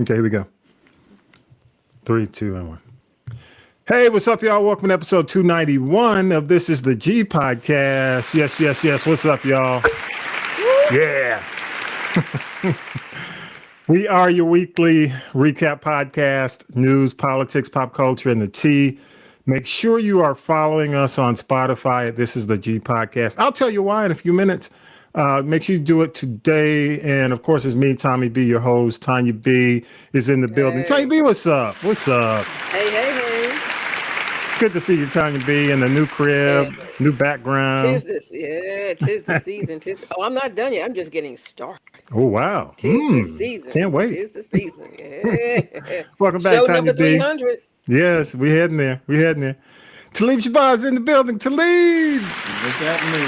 Okay, here we go. 3, 2, and 1. Hey, what's up, y'all? Welcome to episode 291 of This is the G Podcast. Yes, yes, yes. What's up, y'all? Yeah. We are your weekly recap podcast, news, politics, pop culture, and the tea. Make sure you are following us on Spotify at This is the G Podcast. I'll tell you why in a few minutes. Make sure you do it today. And of course, it's me, Tommy B, your host. Tanya B is in the building. Tanya B, what's up? What's up? Hey, hey, hey. Good to see you, Tanya B, in the new crib, new background. Tis the season. Oh, I'm not done yet. I'm just getting started. Oh, wow. Tis the season. Can't wait. Tis the season. Yeah. Welcome back, Show Tanya number B. 300. Yes, we heading there. Talib Shabazz in the building. Talib! What's happening?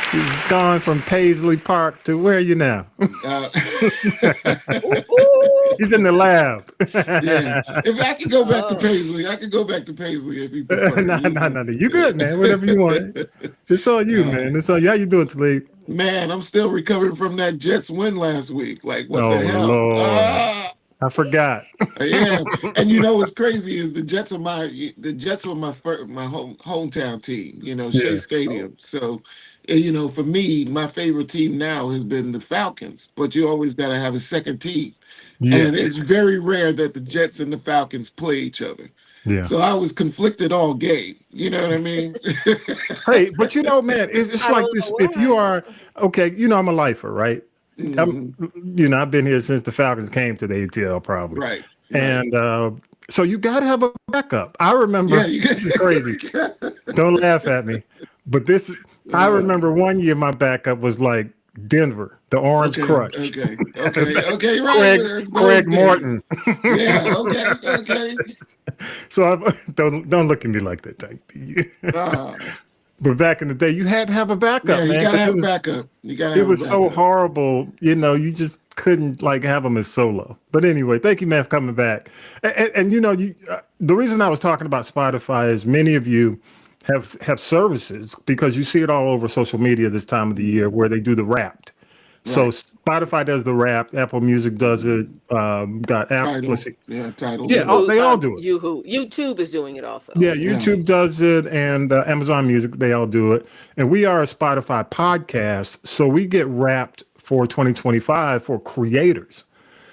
He's gone from Paisley Park to where are you now? He's in the lab. Yeah. If I could go back to Paisley, if you prefer. No. You good, man. Whatever you want. It's all you, man. It's all you. How you doing, Talib? Man, I'm still recovering from that Jets win last week. Like, what the hell? Lord. I forgot. Yeah, and you know what's crazy is the Jets were my hometown team. You know, Shea Stadium. So, you know, for me, my favorite team now has been the Falcons. But you always got to have a second team, and it's very rare that the Jets and the Falcons play each other. Yeah. So I was conflicted all game. You know what I mean? Hey, but you know, man, it's like this. If you are okay, you know, I'm a lifer, right? Mm-hmm. I've been here since the Falcons came to the ATL, probably. Right. And so you got to have a backup. I remember. This is crazy. Don't laugh at me, but I remember one year my backup was like Denver, the Orange Crush. Okay, right. Craig Morton. Yeah, okay. So don't look at me like that, type. But back in the day, you had to have a backup. Yeah, you man, gotta have a backup. It was so horrible, you know. You just couldn't like have them as solo. But anyway, thank you, man, for coming back. And you know, the reason I was talking about Spotify is many of you have services because you see it all over social media this time of the year where they do the Wrapped. Right. So Spotify does the Wrapped, Apple Music does it. Got Apple, Tidal. Yeah, they all do it. YouTube is doing it also. Yeah, YouTube does it, and Amazon Music, they all do it. And we are a Spotify podcast, so we get Wrapped for 2025 for creators.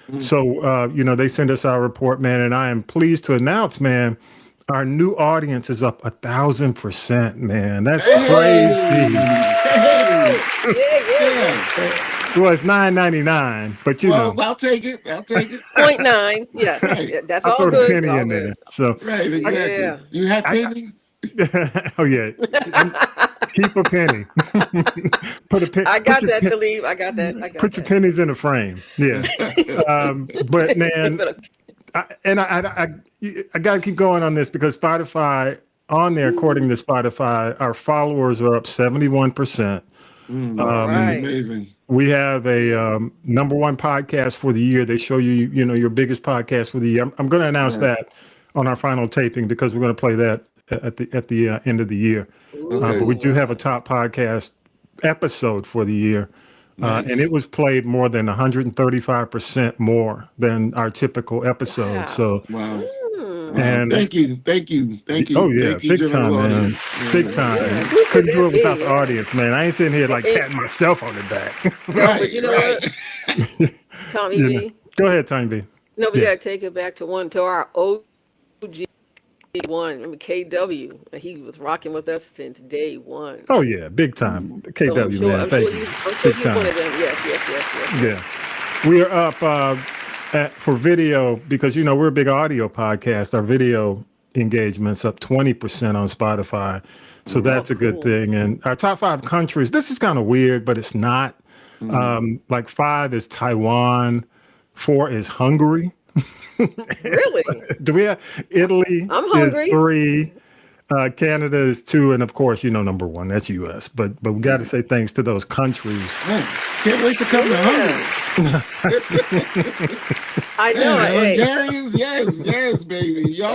Mm-hmm. So you know, they send us our report, man, and I am pleased to announce, man, our new audience is up 1,000%, man. That's crazy. Yeah. Well, it's $9.99, but you know. I'll take it. 0.9. Yes. Right. That's I'll all throw good. the penny in there. So right, exactly. Yeah. You have penny? Oh yeah. Keep a penny. Put a penny. I got that to leave. I got that. Put your pennies in a frame. Yeah. But man, I got to keep going on this because Spotify on there, according to Spotify, our followers are up 71%. That's amazing. We have a #1 podcast for the year. They show you, you know, your biggest podcast for the year. I'm going to announce that on our final taping because we're going to play that at the end of the year. Okay. But we do have a top podcast episode for the year. Nice. And it was played more than 135% more than our typical episode. Wow. So, and thank you. Oh yeah, big time, man. Big time. Couldn't do it without the audience, man. I ain't sitting here like patting myself on the back. Right, but you know what, Tommy B. Go ahead, Tommy B. No, we gotta take it back to our OG one. Remember KW? He was rocking with us since day one. Oh yeah, big time. KW, so man. Thank you. I'm sure he's one of them. Yes. Yeah, we are up for video because, you know, we're a big audio podcast. Our video engagement's up 20% on Spotify. So that's a good thing. And our top 5 countries, this is kind of weird, but it's not. Like 5 is Taiwan, 4 is Hungary. Really? Do we have Italy? Is 3. Canada is 2, and of course, you know, #1, that's US. But we got to say thanks to those countries. Man, can't wait to come to Hungary. I know. Hey, Hungarians, yes, baby. Y'all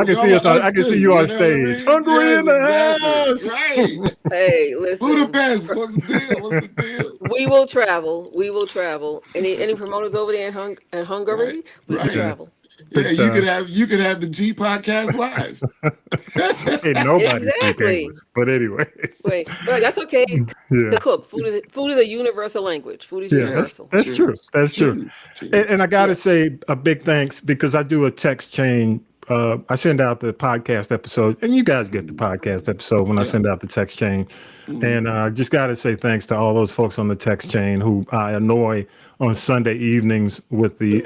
I can see us. I can see you on stage. Hungary in the house. Right. hey, listen. Budapest. What's the deal? What's the deal? We will travel. We will travel. Any promoters over there in Hungary? Right, We will right. travel. Yeah, you could have the G podcast live. Hey, nobody speak Exactly. English. But anyway. Wait, but that's okay. Yeah. To cook, food is a universal language. Food is Yeah, universal. that's true. That's true. And I got to say a big thanks because I do a text chain. I send out the podcast episode, and you guys get the podcast episode when I send out the text chain. And just got to say thanks to all those folks on the text chain who I annoy on Sunday evenings with the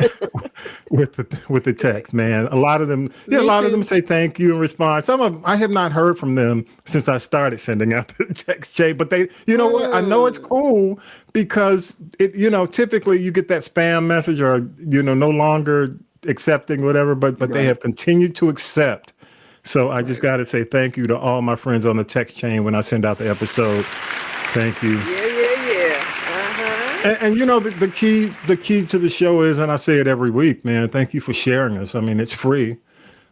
with the text. Man, a lot of them, a lot of them say thank you and respond. Some of them, I have not heard from them since I started sending out the text chain. But they, you know what? I know it's cool because it, typically you get that spam message or no longer accepting whatever, but they have continued to accept. So I just got to say thank you to all my friends on the text chain when I send out the episode. Thank you. Yeah. And the key to the show is, and I say it every week, man, thank you for sharing us. I mean, it's free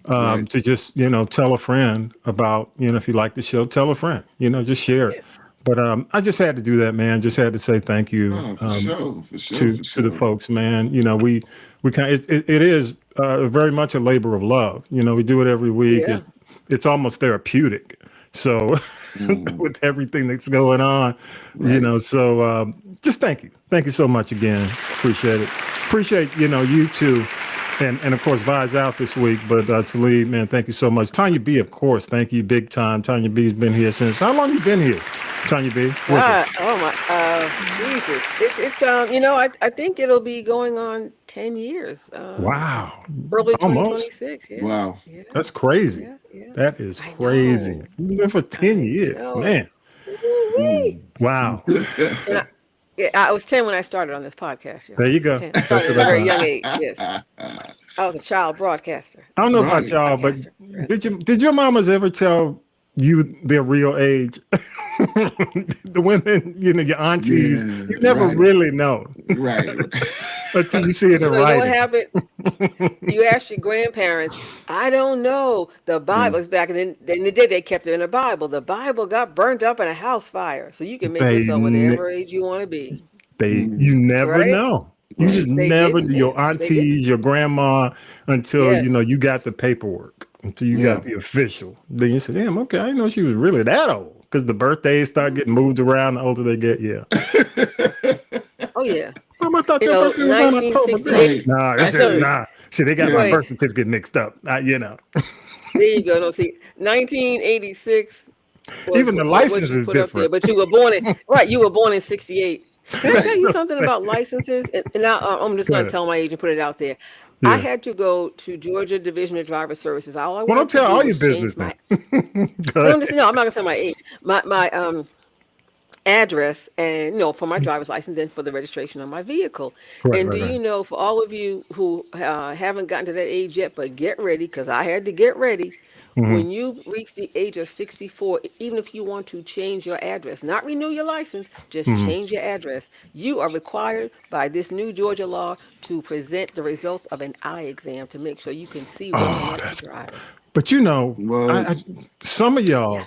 to just, tell a friend about, if you like the show, tell a friend, just share it. But I just had to do that, man. Just had to say thank you for sure. To the folks, man. We kind of, it is very much a labor of love. We do it every week. Yeah. It's almost therapeutic. So with everything that's going on, so just thank you. Thank you so much again. Appreciate it. Appreciate, you too. And of course, Vi's out this week, but Talib, man, thank you so much. Tanya B, of course, thank you big time. Tanya B has been here since, how long you been here, Tanya B? Oh my, Jesus. It's I think it'll be going on 10 years. Wow. Early Almost. 2026. Yeah. Wow. Yeah. That's crazy. Yeah. That is crazy. You've been there for 10 years, man. Woo-wee. Wow. I was 10 when I started on this podcast. There you go. 10. I started at a very young age. Yes. I was a child broadcaster. I don't know about y'all, but did your mamas ever tell you their real age? The women, your aunties, you never really know. Right. Until you see it in You know writing. what happened? You ask your grandparents, I don't know. The Bible is back. And then the day they kept it in the Bible. The Bible got burnt up in a house fire. So you can make yourself whatever age you want to be. You never know. You just never, your aunties, your grandma, until, you got the paperwork, until you got the official. Then you say, damn, okay, I didn't know she was really that old. Because the birthdays start getting moved around the older they get, Oh, yeah. I thought your birthday was on October. Nah. See, they got my birth certificate mixed up. There you go. No, see, 1986. Even the license is different. But you were born in 68. Can I tell you something about licenses? And now I'm just going to tell my age and put it out there. Yeah. I had to go to Georgia Division of Driver Services. Don't tell all your business. No, I'm not going to tell my age. My address and for my driver's license and for the registration of my vehicle. You know, for all of you who haven't gotten to that age yet, but get ready, because I had to get ready. When you reach the age of 64, even if you want to change your address, not renew your license, just change your address, you are required by this new Georgia law to present the results of an eye exam to make sure you can see whether or not you drive. But some of y'all,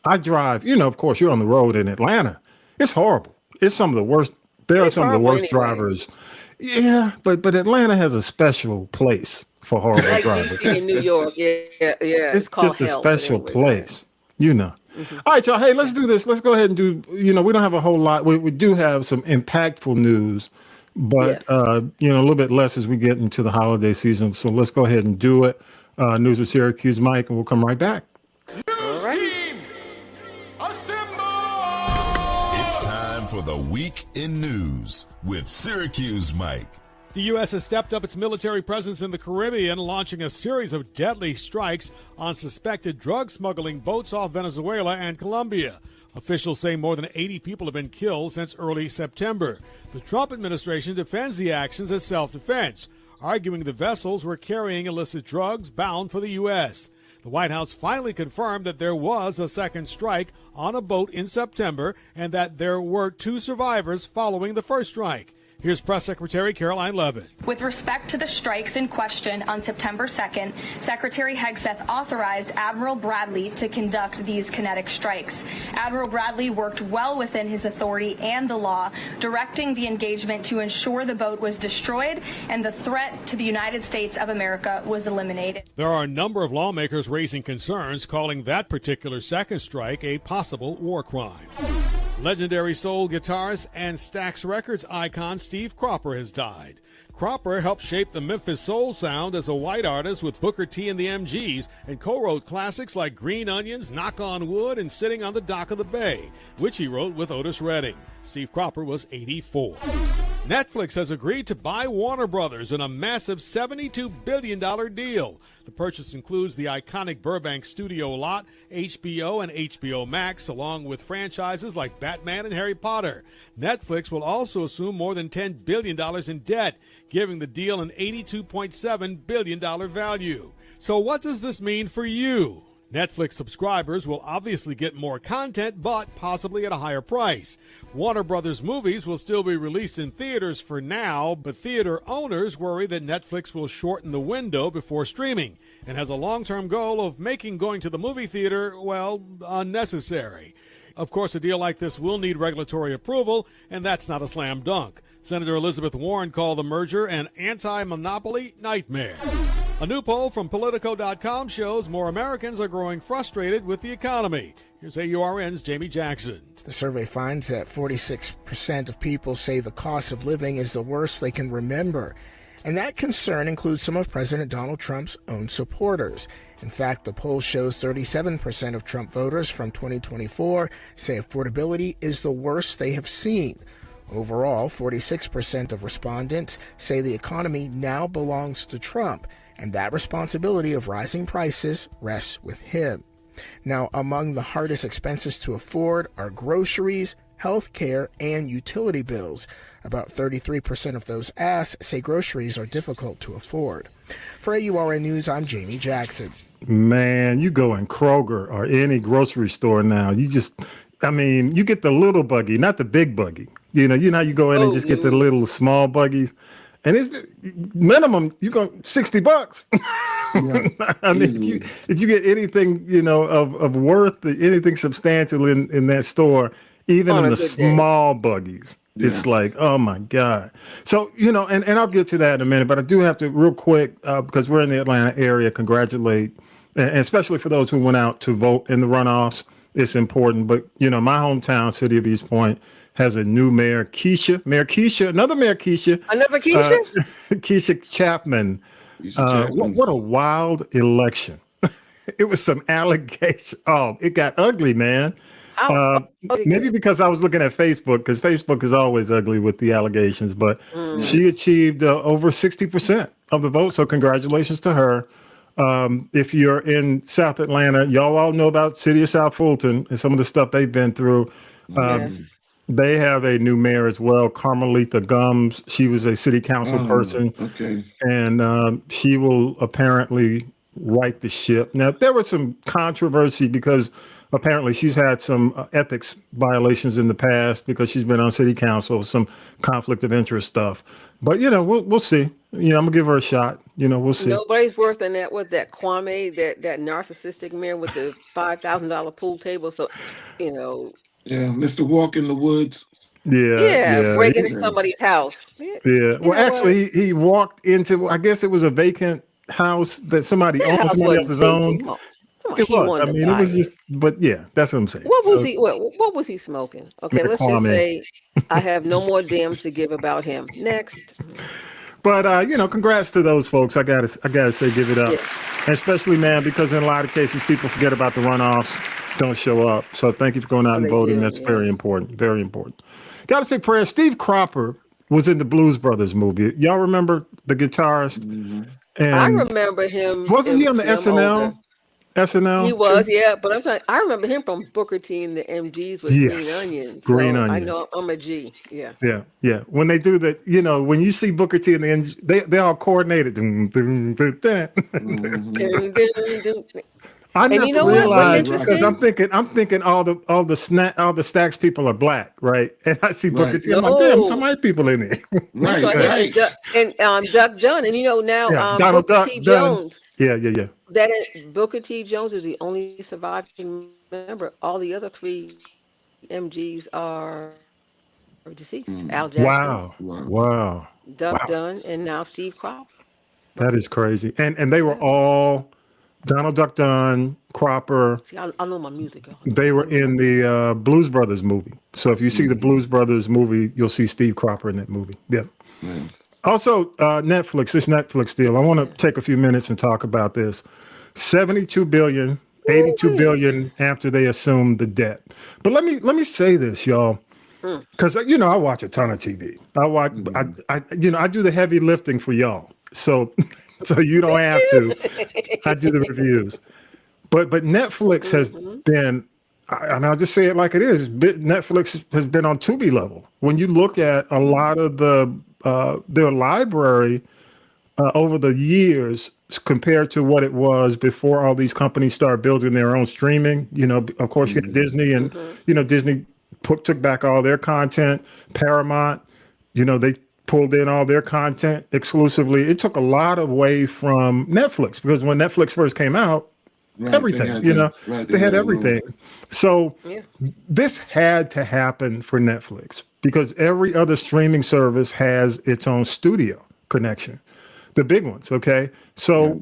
I drive, of course, you're on the road in Atlanta. It's horrible. It's some of the worst. There are some of the worst drivers. Yeah, but Atlanta has a special place for horrible drivers. DC in New York. Yeah. It's just a special place, All right, y'all. Hey, let's do this. Let's go ahead and do, we don't have a whole lot. We do have some impactful news, but, a little bit less as we get into the holiday season. So let's go ahead and do it. News with Syracuse Mike, and we'll come right back. News team, assemble! It's time for the Week in News with Syracuse Mike. The U.S. has stepped up its military presence in the Caribbean, launching a series of deadly strikes on suspected drug smuggling boats off Venezuela and Colombia. Officials say more than 80 people have been killed since early September. The Trump administration defends the actions as self-defense, arguing the vessels were carrying illicit drugs bound for the U.S. The White House finally confirmed that there was a second strike on a boat in September and that there were 2 survivors following the first strike. Here's Press Secretary Caroline Leavitt. With respect to the strikes in question on September 2nd, Secretary Hegseth authorized Admiral Bradley to conduct these kinetic strikes. Admiral Bradley worked well within his authority and the law, directing the engagement to ensure the boat was destroyed and the threat to the United States of America was eliminated. There are a number of lawmakers raising concerns, calling that particular second strike a possible war crime. Legendary soul guitarist and Stax Records icon Steve Cropper has died. Cropper helped shape the Memphis soul sound as a white artist with Booker T and the MGs and co-wrote classics like Green Onions, Knock on Wood, and Sitting on the Dock of the Bay, which he wrote with Otis Redding. Steve Cropper was 84. Netflix has agreed to buy Warner Brothers in a massive $72 billion deal. The purchase includes the iconic Burbank studio lot, HBO and HBO Max, along with franchises like Batman and Harry Potter. Netflix will also assume more than $10 billion in debt, giving the deal an $82.7 billion value. So what does this mean for you? Netflix subscribers will obviously get more content, but possibly at a higher price. Warner Brothers movies will still be released in theaters for now, but theater owners worry that Netflix will shorten the window before streaming and has a long-term goal of making going to the movie theater, well, unnecessary. Of course, a deal like this will need regulatory approval, and that's not a slam dunk. Senator Elizabeth Warren called the merger an anti-monopoly nightmare. A new poll from Politico.com shows more Americans are growing frustrated with the economy. Here's AURN's Jamie Jackson. The survey finds that 46% of people say the cost of living is the worst they can remember. And that concern includes some of President Donald Trump's own supporters. In fact, the poll shows 37% of Trump voters from 2024 say affordability is the worst they have seen. Overall, 46% of respondents say the economy now belongs to Trump, and that responsibility of rising prices rests with him. Now, among the hardest expenses to afford are groceries, health care, and utility bills. About 33% of those asked say groceries are difficult to afford. For AURN News, I'm Jamie Jackson. Man, you go in Kroger or any grocery store now, you get the little buggy, not the big buggy. You know how you go in and just get the little small buggies. And it's minimum, you go $60. Yeah, I mean, if you get anything, of worth, anything substantial in that store, even in the small buggies, it's like, oh my God. So, and I'll get to that in a minute, but I do have to real quick, because we're in the Atlanta area, congratulate, and especially for those who went out to vote in the runoffs. It's important. But, my hometown city of East Point has a new mayor, another Mayor Keisha. Another Keisha? Keisha Chapman. What a wild election. It was some allegations. Oh, it got ugly, man. Maybe because I was looking at Facebook, because Facebook is always ugly with the allegations, but she achieved over 60% of the vote. So congratulations to her. If you're in South Atlanta, y'all all know about City of South Fulton and some of the stuff they've been through. Yes. They have a new mayor as well, Carmelita Gums. She was a city council person. Okay. And she will apparently right the ship. Now, there was some controversy because apparently she's had some ethics violations in the past because she's been on city council, some conflict of interest stuff. But, we'll see. I'm going to give her a shot. We'll see. Nobody's worse than that. What that Kwame, that narcissistic mayor with the $5,000 pool table. So, Yeah, Mr. Walk in the Woods. Yeah. Breaking into somebody's house. Yeah. Well, actually, he walked into, I guess it was a vacant house that somebody owned, somebody else's owned. It was. I mean, it was just, but yeah, that's what I'm saying. What was he smoking? Okay, let's just say I have no more damns to give about him. Next. But congrats to those folks. I gotta say, give it up. Yeah. And especially, man, because in a lot of cases people forget about the runoffs, don't show up. So thank you for going out and voting. That's very important. Very important. Gotta say prayer. Steve Cropper was in the Blues Brothers movie. Y'all remember the guitarist? Mm-hmm. And I remember him. Wasn't he on the SNL? SNL? He was, yeah. But I remember him from Booker T and the MGs with Green Onions. Green Onions. I know I'm a G. Yeah. Yeah. When they do that, when you see Booker T and the MGs, they all coordinated. I And never you know what? What's realized because interesting? I'm thinking all the stacks people are black, right? And I see Booker Right, T. I'm like, damn, some No, white people in there. we saw right, him Yeah, and right. Duck Dunn, and now yeah. Donald Booker Duck T. Dunn. Jones. Yeah. Booker T. Jones is the only surviving member. All the other three MGs are deceased. Mm, Al Jackson, Wow, wow. wow, Duck wow. Dunn, and now Steve Cropper. That is crazy. And they were Yeah. all Donald Duck Dunn, Cropper. See, I know my music, y'all. They were I know my in music. the Blues Brothers movie. So if you see the Hmm. Blues Brothers movie, you'll see Steve Cropper in that movie. Yeah. Yeah. Also, Netflix, this Netflix deal, I want to Yeah. take a few minutes and talk about this. 72 billion, 82 Woo-wee. billion after they assumed the debt. But let me say this, y'all, Mm. because I watch a ton of TV. I watch, Mhm. I do the heavy lifting for y'all. So, so you don't Me have too. to. I do the reviews. But Netflix has Hmm. been, and I'll just say it like it is. Netflix has been on Tubi level. When you look at a lot of their library over the years compared to what it was before all these companies started building their own streaming. Of course, you had Disney, and Disney took back all their content. Paramount, they pulled in all their content exclusively. It took a lot away from Netflix because when Netflix first came out, Right. They everything, had that. Right. they They had had it all. everything. So Yeah. this had to happen for Netflix because every other streaming service has its own studio connection, the big ones. Okay. So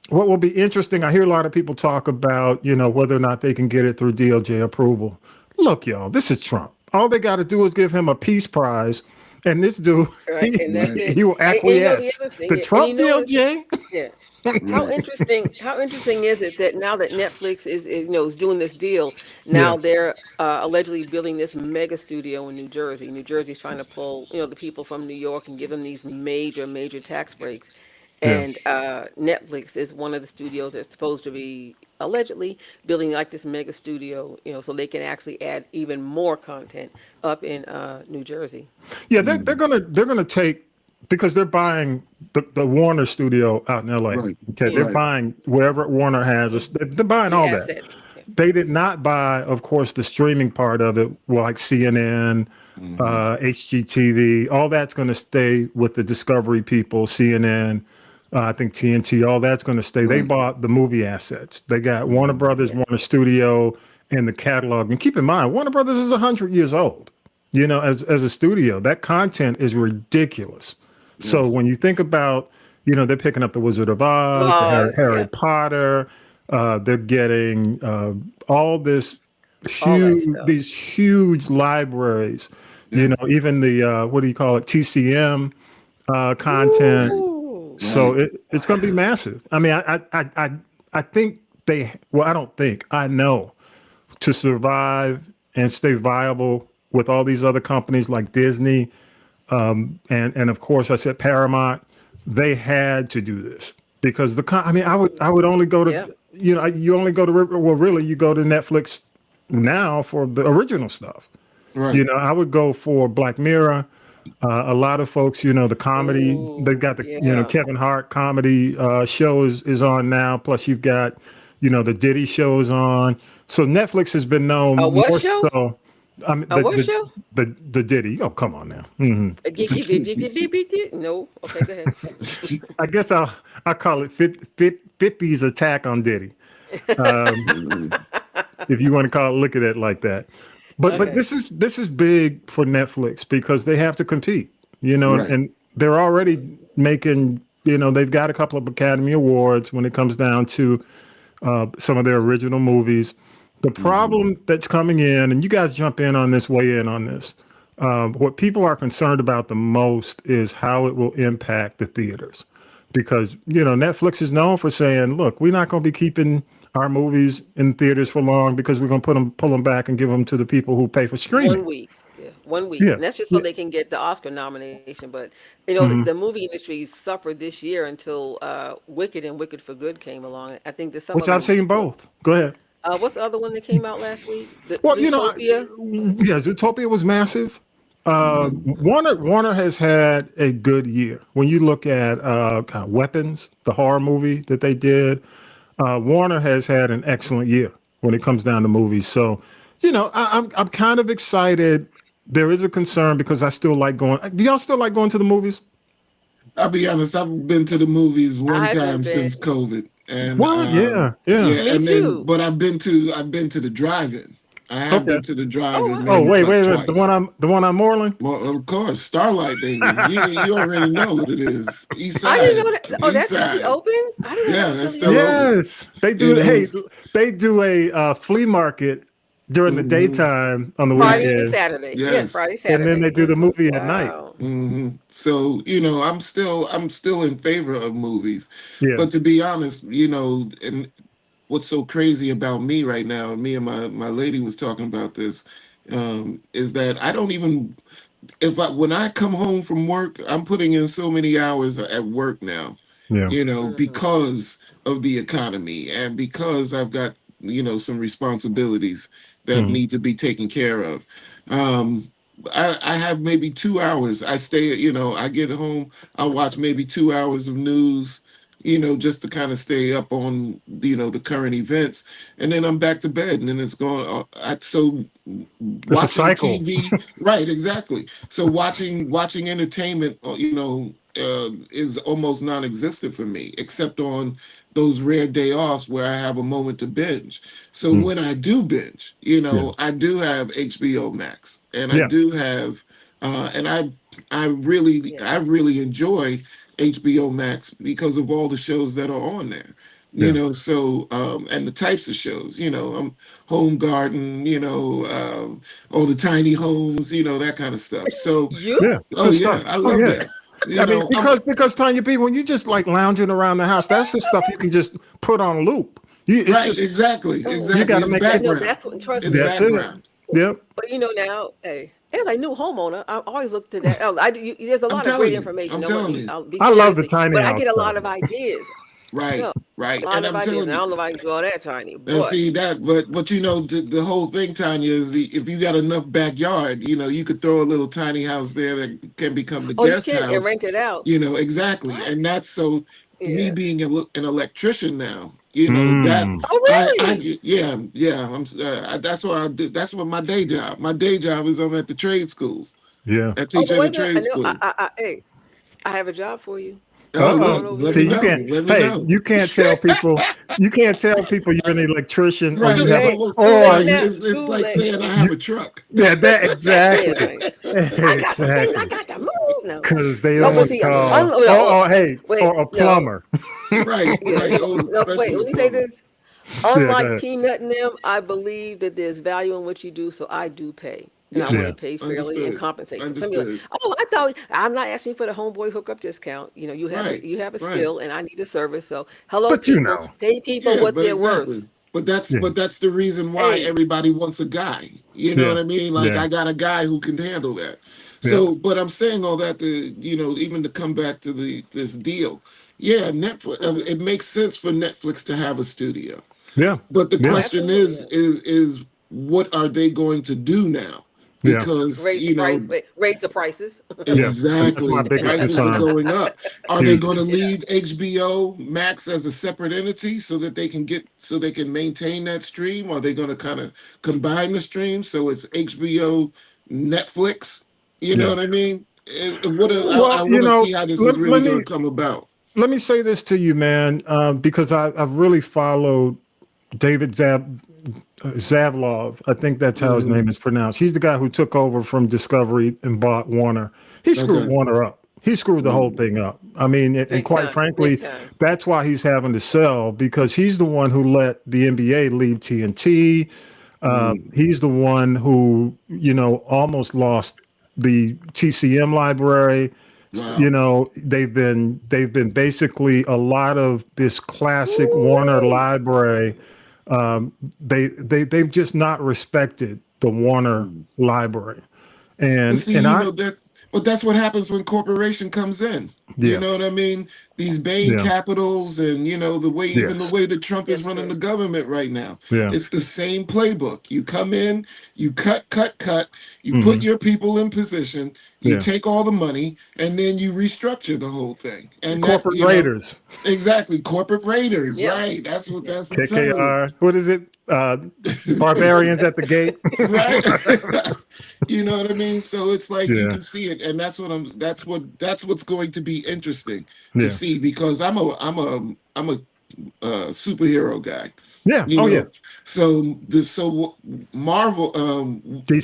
what will be interesting, I hear a lot of people talk about, whether or not they can get it through DOJ approval. Look, y'all, this is Trump. All they got to do is give him a peace prize. And this dude, Right. And that's it. he will And you know the acquiesce. other thing, The and you Trump know it's DOJ? yeah. How Right. interesting! How interesting is it that now that Netflix is doing this deal, Yeah. now they're allegedly building this mega studio in New Jersey. New Jersey's trying to pull the people from New York and give them these major tax breaks, Yeah. and Netflix is one of the studios that's supposed to be allegedly building like this mega studio, so they can actually add even more content up in New Jersey. Yeah, they're gonna take because they're buying the Warner studio out in LA. Right. Okay, Yeah. they're Right. buying wherever Warner has us. They're buying The all that. assets. Yeah. They did not buy, of course, the streaming part of it, like CNN, HGTV. All that's going to stay with the Discovery people, CNN. I think TNT. All that's going to stay. They Right. bought the movie assets. They got Warner Brothers, Warner Studio, and the catalog. And keep in mind, Warner Brothers is 100 years old. As a studio, that content is ridiculous. So when you think about, they're picking up the Wizard of Oz, the Laws, Harry yeah. Potter. They're getting all this All that huge, stuff. these huge libraries. Even the what do you call it, TCM content. Ooh. So Right. it's going to be massive. I mean, I think I don't think, I know, to survive and stay viable with all these other companies like Disney, and of course I said Paramount, they had to do this because I would only go to, Yeah. you only go to, well, really you go to Netflix now for the original stuff. Right. I would go for Black Mirror. A lot of folks, the comedy, they got the, Yeah. Kevin Hart comedy show is on now. Plus you've got, the Diddy show is on. So Netflix has been known A what more show? so. I mean, A what show? The Diddy. Oh, come on now. No. Okay, go ahead. I guess I call it 50's attack on Diddy. If you want to look at it like that. But Okay. this is big for Netflix because they have to compete, Right. and they're already making, they've got a couple of Academy Awards when it comes down to some of their original movies. The problem that's coming in, and you guys jump in on this, weigh in on this. What people are concerned about the most is how it will impact the theaters, because Netflix is known for saying, "Look, we're not going to be keeping our movies in theaters for long because we're going to pull them back and give them to the people who pay for streaming." 1 week. Yeah, 1 week. Yeah. And that's just so they can get the Oscar nomination. But the movie industry suffered this year until Wicked and Wicked for Good came along. I think there's some Which of I've them. seen both. Go ahead. What's the other one that came out last week? The Well, Zootopia. yeah, Zootopia was massive. Warner has had a good year. When you look at Weapons, the horror movie that they did, Warner has had an excellent year when it comes down to movies. So, I'm kind of excited. There is a concern because I still like going. Do y'all still like going to the movies? I'll be honest. I've been to the movies one I haven't time been. since COVID, and What? Yeah. Me and too. then but I've been to the drive-in. I have been to the drive-in. wow. Oh, maybe wait. twice. The one on Moreland. Well, of course, Starlight, baby. You already know what it is. East Side. I didn't know that. Oh, East that's Side. really open. I didn't Yeah, know that's that was still really open. Yes, they do. You know, Hey, they do a flea market during the daytime on the Friday and weekend, Saturday. Yeah, Yes. Friday, Saturday. and then they do the movie at night. Wow. So I'm still in favor of movies, Yeah. but to be honest, and what's so crazy about me right now, and me and my lady was talking about this, is that I don't even when I come home from work, I'm putting in so many hours at work now, Yeah. because of the economy and because I've got some responsibilities that need to be taken care of. I have maybe 2 hours. I stay, I get home, I'll watch maybe 2 hours of news, just to kind of stay up on, the current events. And then I'm back to bed and then it's going, so It's a watching cycle. TV, right, exactly. So watching entertainment, is almost non-existent for me, except on those rare day offs where I have a moment to binge. So when I do binge, I do have HBO Max, and I do have, and I really enjoy HBO Max because of all the shows that are on there. So and the types of shows, Home Garden, all the tiny homes, that kind of stuff. So You? Yeah. oh good yeah, stuff. I love that. I mean, because Tanya P, when you just like lounging around the house, that's the stuff you can just put on loop. It's right, just, exactly. You gotta It's make background. That's what. Trust It's me. That's background. Yep. But now, hey, as a new homeowner, I always look to that. There's a lot of telling great you. information. I'm I telling want you. I'll be I love the seriously, tiny but I house get a lot stuff. of ideas. Right, No, right. a lot And of I'm ideas. telling And I you. don't know if I can go that tiny. And But see that, but the whole thing, Tanya, is if you got enough backyard, you could throw a little tiny house there that can become the you guest can and house. rent it out. Exactly. And that's so me Yeah. being an electrician now, that Oh, really? that's what I do. That's what my day job. My day job is I'm at the trade schools. Yeah. I Oh, teach but at a wait a minute. I trade know. school. Hey, I have a job for you. Oh, Come Uh-oh. on over let See, me here. you know. can't. Let me Hey, know. you can't tell people. You can't tell people you're an electrician or Right, you it's have. Hey, almost too too Or late late. now. It's Too like late. saying I have a truck. Yeah, that Exactly. exactly. I got some things I Exactly. got to move. No. Because they No, don't but want see, to call. Hey, wait, or a no. plumber. Right, Yeah, right. Oh, no, wait, especially let a me say plumber. this. Yeah, go Unlike ahead. Peanut and them, I believe that there's value in what you do, so I do pay. And I Yeah, want Yeah. to pay fairly and understood. compensate them. Some people like, Understood. oh, I thought I'm not asking for the homeboy hookup discount. You have Right, you have a right. skill and I need a service. So hello But you people, know. pay people Yeah, what but they're worth. exactly. But that's Yeah. but that's the reason why Hey, everybody wants a guy. You know Yeah. what I mean? Like Yeah. I got a guy who can handle that. Yeah. So, but I'm saying all that to, even to come back to this deal. Yeah, Netflix. It makes sense for Netflix to have a studio. Yeah. But the Yeah. question absolutely. is what are they going to do now? Yeah. Because, Raise the prices. Yeah. That's my exactly, biggest prices are concern. going up. Are they Huge. going to leave HBO Max as a separate entity so that they can maintain that stream? Are they going to kind of combine the streams so it's HBO Netflix? You know Yeah. what I mean? I Well, want to see how this is really let going me to come about. say this to you, man, because I've really followed David Zaslav. I think that's how his name is pronounced. He's the guy who took over from Discovery and bought Warner. He screwed Okay. Warner up. He screwed the whole thing up. I mean, and Big quite time. frankly, Big time. that's why he's having to sell, because he's the one who let the NBA leave TNT. He's the one who, almost lost the TCM library. Wow. They've been basically a lot of this classic Warner library. They've just not respected the Warner library, But and see, and I that But that's what happens when corporation comes in. Yeah. You know what I mean? These Bain Capitals and, you know, the way that Trump is running the government right now. Yeah. It's the same playbook. You come in, you cut, you put your people in position, you take all the money, and then you restructure the whole thing. And corporate raiders. Exactly. Corporate raiders, right? That's the term. KKR. What is it? Barbarians at the gate. Right. You know what I mean? So it's like you can see it, and that's what's going to be interesting to see, because I'm a superhero guy. Yeah. You know? So Marvel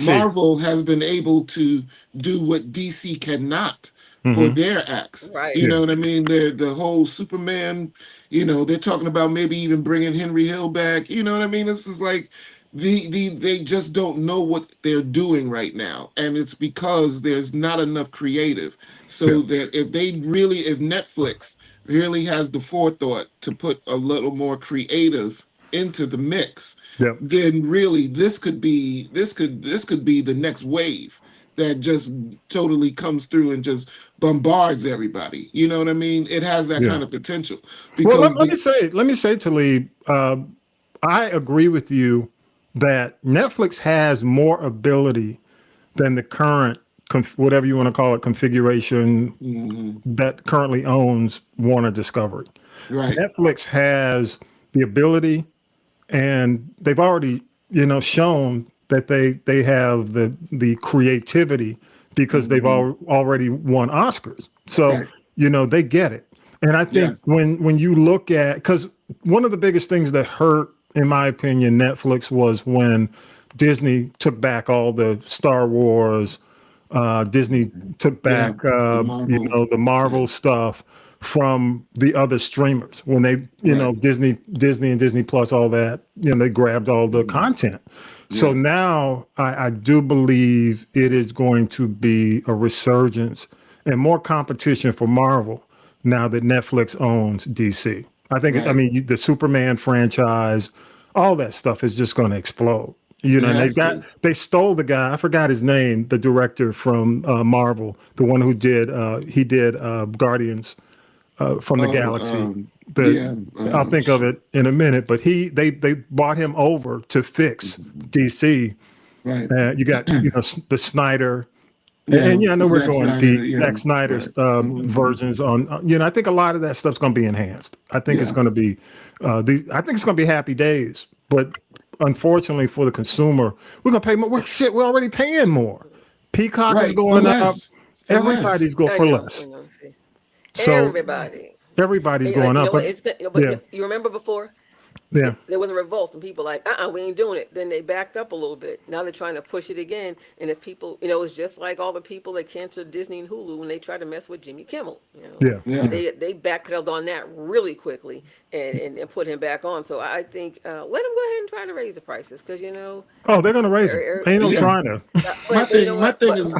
Marvel has been able to do what DC cannot for their acts. Right. You know what I mean? The whole Superman, you know, they're talking about maybe even bringing Henry Hill back. You know what I mean? This is like they just don't know what they're doing right now. And it's because there's not enough creative. So that if Netflix really has the forethought to put a little more creative into the mix, then really this could be the next wave that just totally comes through and just bombards everybody. You know what I mean? It has that kind of potential. Because well, let me say, Talib, I agree with you that Netflix has more ability than the current, whatever you want to call it, configuration that currently owns Warner Discovery. Right. Netflix has the ability, and they've already, shown that they have the creativity, because they've already won Oscars. So, they get it. And I think when you look at, because one of the biggest things that hurt, in my opinion, Netflix was when Disney took back all the Star Wars, Disney took back, the Marvel stuff from the other streamers. When they, Disney and Disney Plus, all that, they grabbed all the content. So now I do believe it is going to be a resurgence and more competition for Marvel now that Netflix owns DC. I think, the Superman franchise, all that stuff is just going to explode. And they stole the guy, I forgot his name, the director from Marvel, the one who did Guardians from the Galaxy. I'll think of it in a minute, but they brought him over to fix DC. Right. You got the Snyder, and I know we're going deep. Zack Snyder's versions on. I think a lot of that stuff's going to be enhanced. I think it's going to be, I think it's going to be happy days. But unfortunately for the consumer, we're going to pay more. We're already paying more. Peacock is going up. Everybody's going for less. So everybody's going up. You remember before? Yeah. There was a revolt and people like, we ain't doing it. Then they backed up a little bit. Now they're trying to push it again. And if people, it's just like all the people that canceled Disney and Hulu when they tried to mess with Jimmy Kimmel. They backpedaled on that really quickly and put him back on. So I think let them go ahead and try to raise the prices, because oh, they're gonna raise it. Ain't no trying to. My thing is,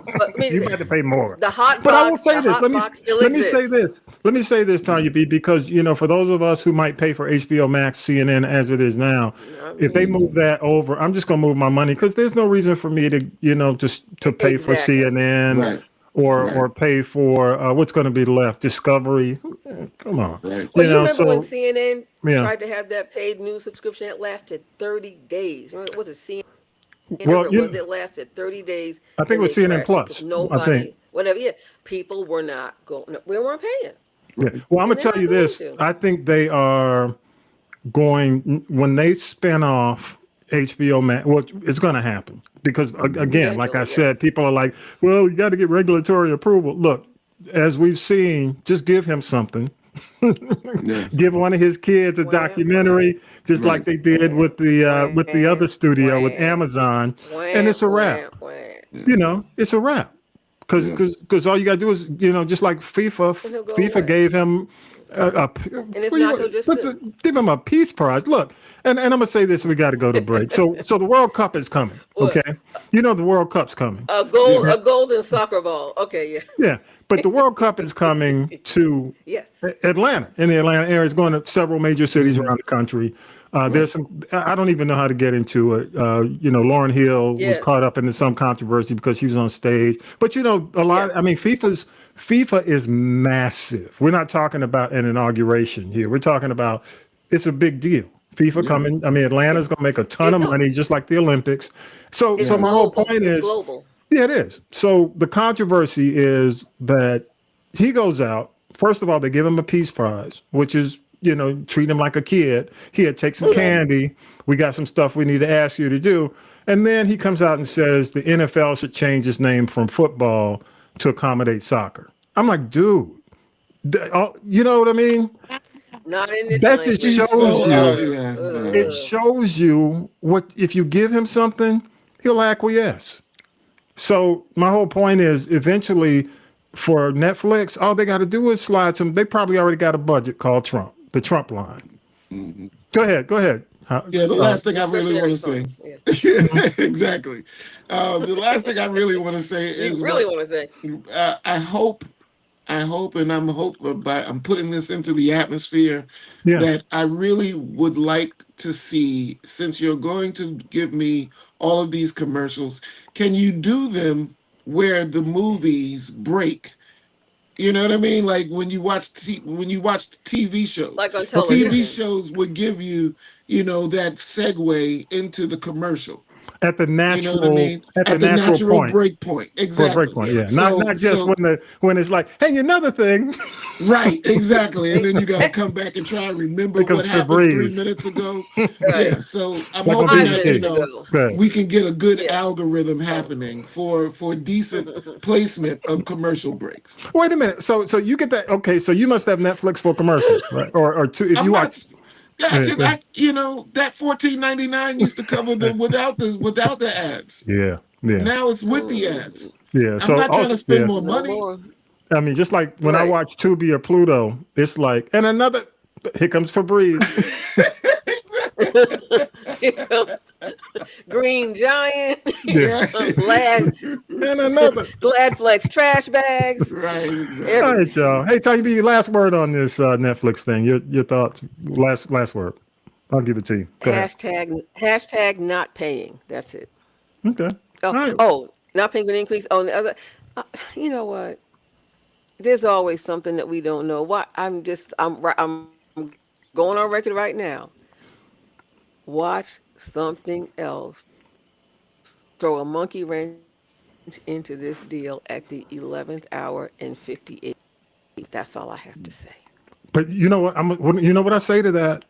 you had to pay more. The hot box. But I will say this. Let me say this, Tanya B, because for those of us who might pay for HBO Max, CNN as it is now, if they move that over, I'm just gonna move my money, because there's no reason for me to just to pay for CNN or pay for what's going to be left, Discovery. Come on. Well, you remember when CNN tried to have that paid news subscription? It lasted 30 days. Was it CNN? It lasted 30 days? I think it was CNN Plus. Nobody, whatever. Yeah, people were not going. We weren't paying. Yeah. Well, I'm gonna tell you this. I think they are going, when they spin off HBO Max. Well, it's going to happen, because again, like I said, people are like, well, you got to get regulatory approval. Look, as we've seen, just give him something. Give one of his kids a documentary, just like they did with the other studio with Amazon, and it's a wrap. It's a wrap, because all you got to do is, just like FIFA gave him give him a Peace Prize. Look, and I'm gonna say this, we got to go to break. So the World Cup is coming. Okay, the World Cup's coming. A golden soccer ball. Okay, yeah. But the World Cup is coming to Atlanta, in the Atlanta area. It's going to several major cities around the country. There's some, I don't even know how to get into it. Lauryn Hill was caught up into some controversy because she was on stage. But, I mean, FIFA is massive. We're not talking about an inauguration here. We're talking about, it's a big deal. FIFA coming. I mean, Atlanta's going to make a ton of money, just like the Olympics. So my whole point is, global. Yeah, it is. So the controversy is that he goes out. First of all, they give him a Peace Prize, which is, treat him like a kid. Here, take some candy. We got some stuff we need to ask you to do. And then he comes out and says the NFL should change its name from football to accommodate soccer. I'm like, dude, you know what I mean? Not in this. That just shows you. It shows you what, if you give him something, he'll acquiesce. So my whole point is, eventually, for Netflix, all they got to do is slide some. They probably already got a budget called Trump, the Trump line. Mm-hmm. Go ahead. The last thing I really want to say. Exactly. The last thing I really want to say is, I hope, and I'm putting this into the atmosphere, that I really would like to see, since you're going to give me all of these commercials, can you do them where the movies break? You know what I mean? Like when you watch TV shows, like on television, TV shows would give you, that segue into the commercial. At the natural, you know what I mean? At the natural break point. Exactly. Break point, yeah. Not just when it's like, hey, another thing. Right, exactly. And then you got to come back and try and remember what happened 3 minutes ago. Yeah, so I'm hoping that, we can get a good algorithm happening for decent placement of commercial breaks. Wait a minute. So you get that. Okay, so you must have Netflix for commercials, right? Or two, if you watch. Yeah, that $14.99 used to cover them without the ads. Yeah. Now it's with the ads. Yeah, so I'm not trying to spend more money. I mean, just like when I watch Tubi or Pluto, it's like, and another. Here comes Febreze. Green Giant. Glad. And another. Gladflex trash bags. Right. Exactly. All right, y'all. Hey, Tony B, last word on this Netflix thing. Your thoughts. Last word. I'll give it to you. Go Hashtag not paying. That's it. Okay. Not paying for an increase. On the other, you know what? There's always something that we don't know. I'm going on record right now. Watch something else. Throw a monkey wrench into this deal at the 11th hour and 58. That's all I have to say. But you know what? You know what I say to that?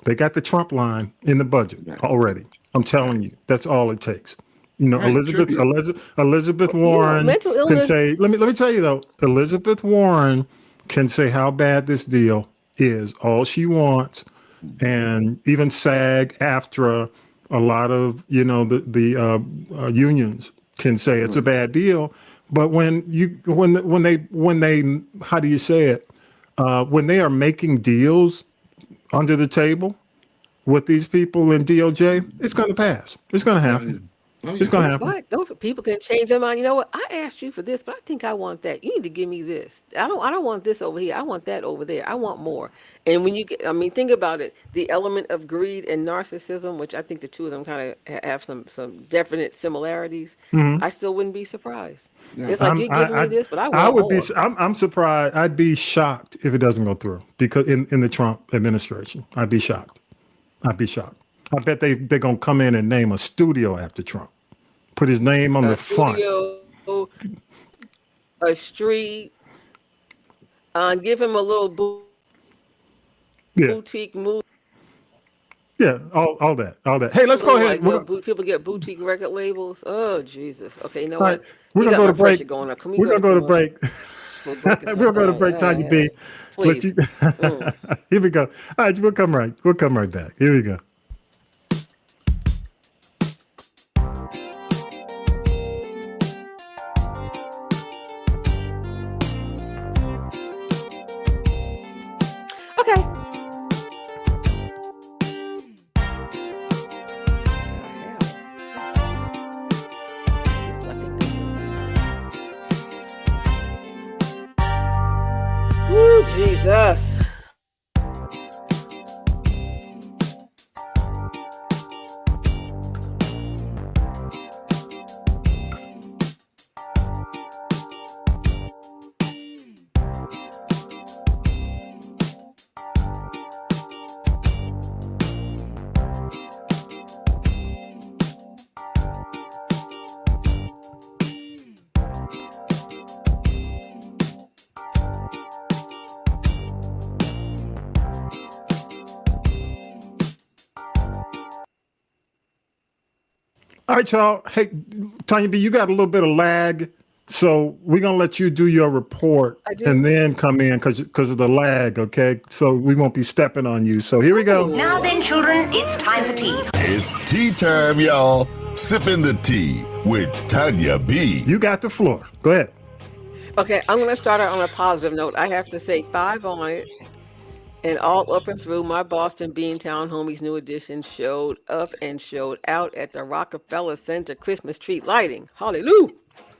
They got the Trump line in the budget already. I'm telling you, that's all it takes. Elizabeth Warren can say. Let me tell you though. Elizabeth Warren can say how bad this deal is, all she wants, and even SAG-AFTRA, a lot of the unions can say it's a bad deal. But when they how do you say it? When they are making deals under the table with these people in DOJ, it's going to pass. It's going to happen. It's going to happen. But people can change their mind. You know what? I asked you for this, but I think I want that. You need to give me this. I don't want this over here. I want that over there. I want more. And when think about it, the element of greed and narcissism, which I think the two of them kind of have some definite similarities. Mm-hmm. I still wouldn't be surprised. Yeah. It's like, you're giving me this, but I want more. I'm surprised. I'd be shocked if it doesn't go through, because in the Trump administration, I'd be shocked. I bet they're going to come in and name a studio after Trump. Put his name on the front. A street. Give him a little boutique move. Yeah, all that. Hey, let's go ahead. People get boutique record labels. Oh, Jesus. Okay, you know what? We're going to go to break. We're going to go to break. We're going to go to break, Tanya B. Please. Here we go. All right, we'll come right back. Here we go. Jesus. All right, y'all. Hey, Tanya B, you got a little bit of lag, so we're gonna let you do your report and then come in because of the lag. Okay, so we won't be stepping on you. So here we go. Now then, children, it's time for tea. It's tea time, y'all. Sipping the tea with Tanya B. You got the floor. Go ahead. Okay, I'm going to start out on a positive note. I have to say 5 on it. And all up and through, my Boston Beantown homies New Edition showed up and showed out at the Rockefeller Center Christmas tree lighting. Hallelujah.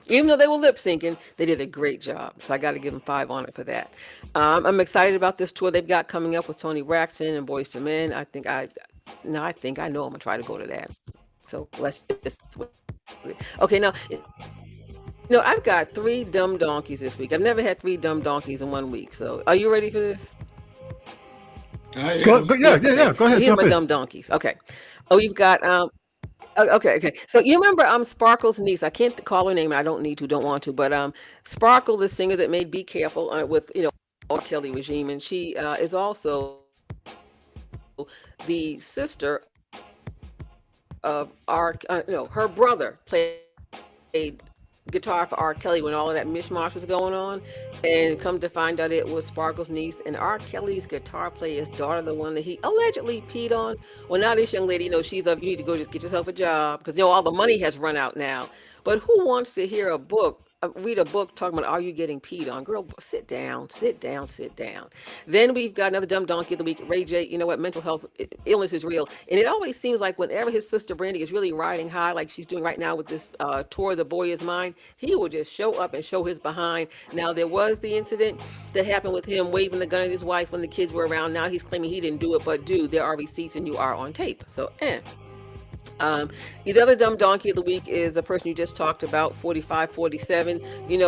Even though they were lip syncing, they did a great job. So I got to give them 5 on it for that. I'm excited about this tour they've got coming up with Toni Braxton and Boyz II Men. I know I'm going to try to go to that. So let's just, okay, now, I've got 3 dumb donkeys this week. I've never had 3 dumb donkeys in 1 week. So are you ready for this? Yeah. Go ahead. So here's my dumb donkeys. Okay. Oh, you've got, okay. So you remember Sparkle's niece. I can't call her name and I don't want to, but Sparkle, the singer that made Be Careful with, R. Kelly regime. And she is also the sister of her brother played guitar for R. Kelly when all of that mishmash was going on, and come to find out it was Sparkle's niece, and R. Kelly's guitar player's daughter, the one that he allegedly peed on. Well, now this young lady, she's up. You need to go just get yourself a job because all the money has run out now. But who wants to hear read a book talking about, are you getting peed on? Girl, sit down. Then we've got another dumb donkey of the week, Ray J. You know what? Mental health illness is real. And it always seems like whenever his sister Brandy is really riding high, like she's doing right now with this tour, The Boy Is Mine, he will just show up and show his behind. Now, there was the incident that happened with him waving the gun at his wife when the kids were around. Now he's claiming he didn't do it, but dude, there are receipts and you are on tape. So, the other dumb donkey of the week is a person you just talked about, 4547.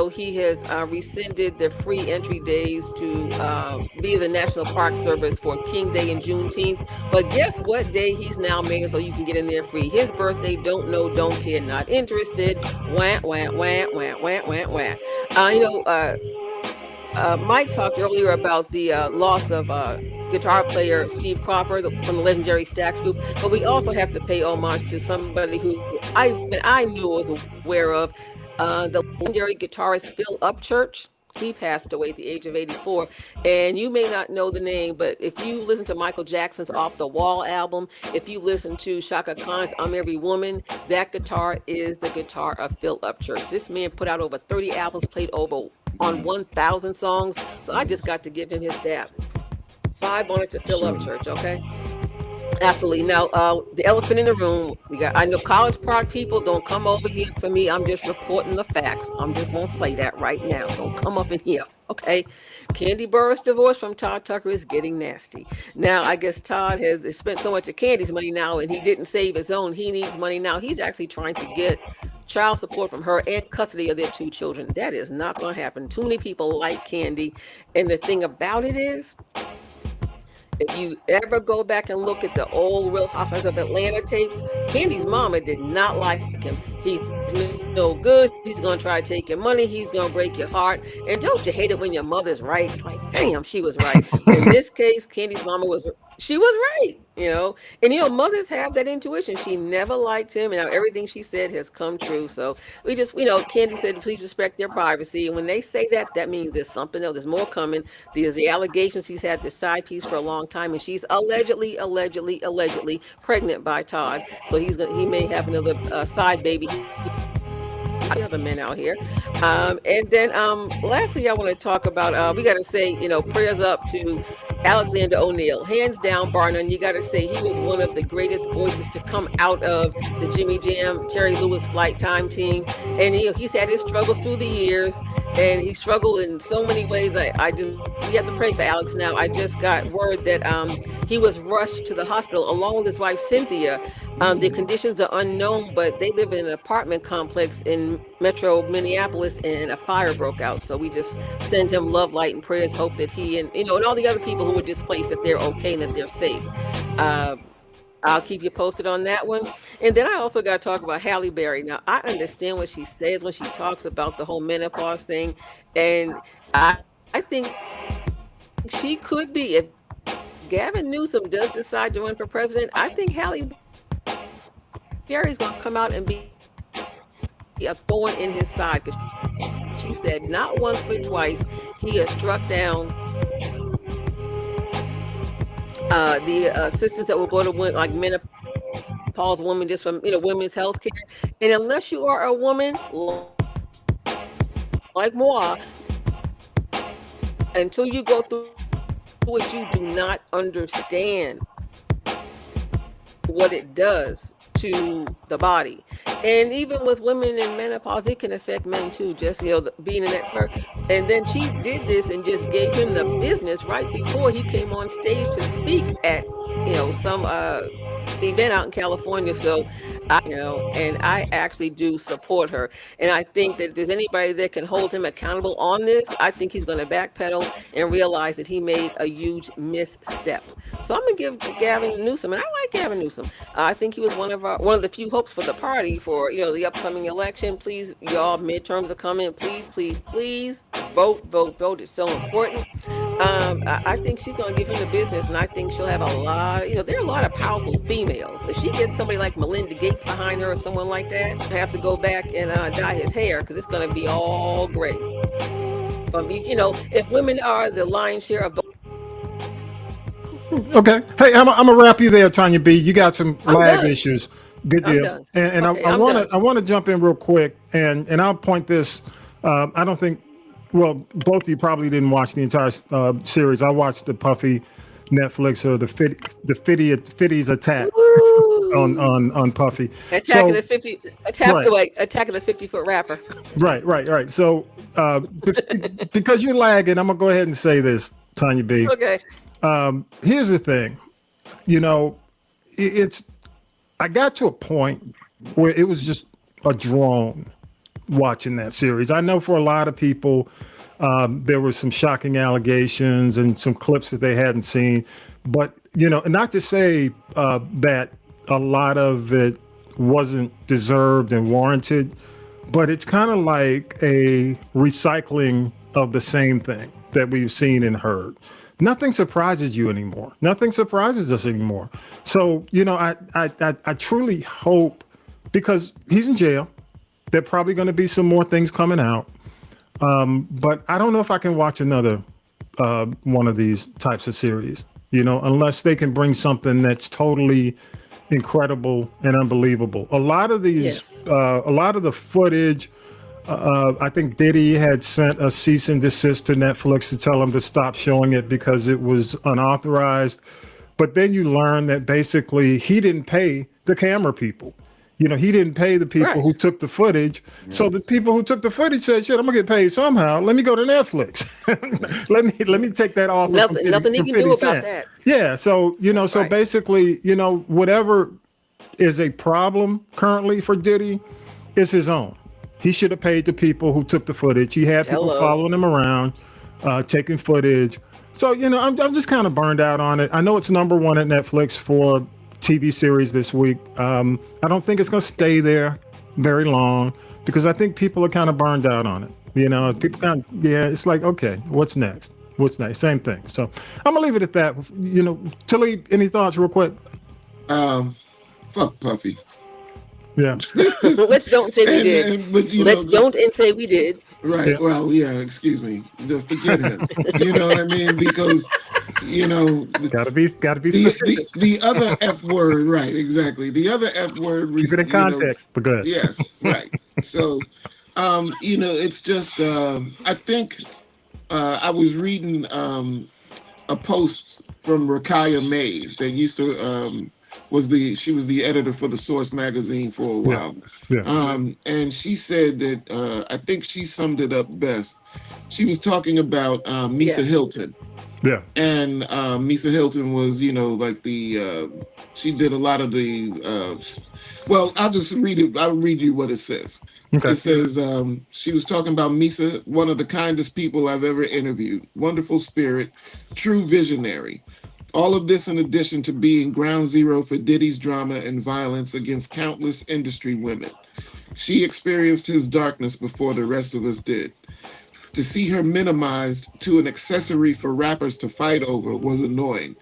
He has rescinded the free entry days to via the National Park Service for King Day and Juneteenth. But guess what day he's now making so you can get in there free? His birthday, don't know, don't care, not interested. Wah, wah, wah, wah, wah, wah, wah. Mike talked earlier about the loss of guitar player Steve Cropper from the legendary Stax Group, but we also have to pay homage to somebody who I knew was aware of, the legendary guitarist Phil Upchurch. He passed away at the age of 84, and you may not know the name, but if you listen to Michael Jackson's Off the Wall album, if you listen to Shaka Khan's I'm Every Woman, that guitar is the guitar of Phil Upchurch. This man put out over 30 albums, played on 1,000 songs, so I just got to give him his dap. 5 on it to Phil Upchurch, okay? Absolutely. Now, the elephant in the room, I know College Park people, don't come over here for me. I'm just reporting the facts. I'm just going to say that right now. Don't come up in here, okay? Kandi Burruss' divorce from Todd Tucker is getting nasty. Now, I guess Todd has spent so much of Candy's money now, and he didn't save his own. He needs money now. He's actually trying to get child support from her and custody of their 2 children. That is not going to happen. Too many people like Kandi. And the thing about it is, if you ever go back and look at the old Real Housewives of Atlanta tapes, Candy's mama did not like him. He's no good. He's going to try to take your money. He's going to break your heart. And don't you hate it when your mother's right? It's like, damn, she was right. In this case, Candy's mama was right, And, mothers have that intuition. She never liked him, and now everything she said has come true. So we just, Kandi said, please respect their privacy. And when they say that, that means there's something else. There's more coming. There's the allegations he's had this side piece for a long time, and she's allegedly pregnant by Todd. So he may have another side baby. The other men out here. And then lastly, I want to talk about, we got to say, prayers up to Alexander O'Neal. Hands down, bar none, you got to say he was one of the greatest voices to come out of the Jimmy Jam, Terry Lewis Flight Time team. And he's had his struggles through the years, and he struggled in so many ways. We have to pray for Alex now. I just got word that he was rushed to the hospital along with his wife, Cynthia. The conditions are unknown, but they live in an apartment complex in Metro Minneapolis, and a fire broke out. So we just send him love, light, and prayers. Hope that he and all the other people who were displaced, that they're okay and that they're safe. I'll keep you posted on that one. And then I also got to talk about Halle Berry. Now, I understand what she says when she talks about the whole menopause thing, and I think she could be, if Gavin Newsom does decide to run for president, I think Halle Gary's going to come out and be a thorn in his side. Because she said not once but twice he has struck down the assistants that will go to like menopause women just from women's health care. And unless you are a woman like moi, until you go through it, you do not understand what it does to the body. And even with women in menopause, it can affect men too, just being in that circle. And then she did this and just gave him the business right before he came on stage to speak at some event out in California. So and I actually do support her. And I think that if there's anybody that can hold him accountable on this, I think he's going to backpedal and realize that he made a huge misstep. So I'm going to give Gavin Newsom, and I like Gavin Newsom. I think he was one of the few hopes for the party for the upcoming election. Please, y'all, midterms are coming. Please, please, please vote. It's so important. I think she's going to give him the business, and I think she'll have a lot. There are a lot of powerful females. If she gets somebody like Melinda Gates behind her or someone like that, I have to go back and dye his hair because it's going to be all gray. If women are the lion's share of. Okay. Hey, I'm gonna wrap you there, Tanya B. You got some lag issues. Good deal. And okay, I want to jump in real quick, and I'll point this. I don't think. Well, both of you probably didn't watch the entire series. I watched the Puffy Netflix or the Fitties attack on Puffy. Attacking the 50-foot rapper. Right. So because you're lagging, I'm gonna go ahead and say this, Tanya B. Okay. Here's the thing, I got to a point where it was just a drone watching that series. I know for a lot of people, there were some shocking allegations and some clips that they hadn't seen, but not to say that a lot of it wasn't deserved and warranted, but it's kind of like a recycling of the same thing that we've seen and heard. Nothing surprises you anymore. Nothing surprises us anymore. So, I truly hope, because he's in jail, there are probably going to be some more things coming out. But I don't know if I can watch another one of these types of series, unless they can bring something that's totally incredible and unbelievable. A lot of these, a lot of the footage, I think Diddy had sent a cease and desist to Netflix to tell them to stop showing it because it was unauthorized. But then you learn that basically he didn't pay the camera people. He didn't pay the people who took the footage. Yeah. So the people who took the footage said, "Shit, I'm gonna get paid somehow. Let me go to Netflix. let me take that off." Nothing he can do about that. Yeah. So so basically, whatever is a problem currently for Diddy is his own. He should have paid the people who took the footage. He had people following him around, taking footage. So, I'm just kind of burned out on it. I know it's number one at Netflix for TV series this week. I don't think it's going to stay there very long because I think people are kind of burned out on it. People it's like, okay, what's next? Same thing. So I'm going to leave it at that. Tilly, any thoughts real quick? Fuck Puffy. Yeah. Let's don't say we did. Don't say we did. Right. Yeah. Well, yeah. Excuse me. Forget him. You know what I mean? Because gotta be specific. The other F word. Right. Exactly. The other F word. Keep it in context. But good. Yes. Right. So, it's just. I think I was reading a post from Rakaya Mays that used to. She was the editor for the Source magazine for a while. Yeah. And she said that I think she summed it up best. She was talking about Misa Hilton. Yeah. And Misa Hilton was, she did a lot of the I'll just read it. I'll read you what it says. Okay. It says she was talking about Misa, one of the kindest people I've ever interviewed. Wonderful spirit, true visionary. All of this in addition to being ground zero for Diddy's drama and violence against countless industry women. She experienced his darkness before the rest of us did. To see her minimized to an accessory for rappers to fight over was annoying.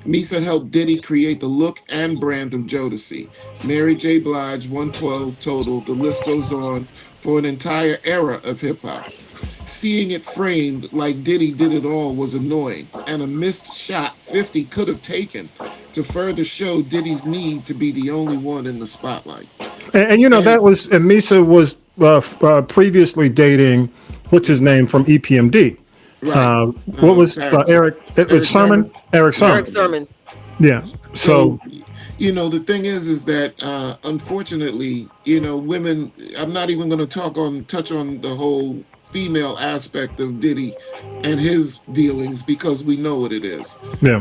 Misa helped Diddy create the look and brand of Jodeci. Mary J. Blige, 112 total. The list goes on for an entire era of hip hop. Seeing it framed like Diddy did it all was annoying, and a missed shot 50 could have taken to further show Diddy's need to be the only one in the spotlight. And that was, and Misa was previously dating, what's his name from EPMD? Right. What was Eric? It was Sermon. Eric Sermon. Eric Sermon. Yeah. So the thing is that unfortunately, women. I'm not even going to touch on the whole female aspect of Diddy and his dealings because we know what it is. Yeah.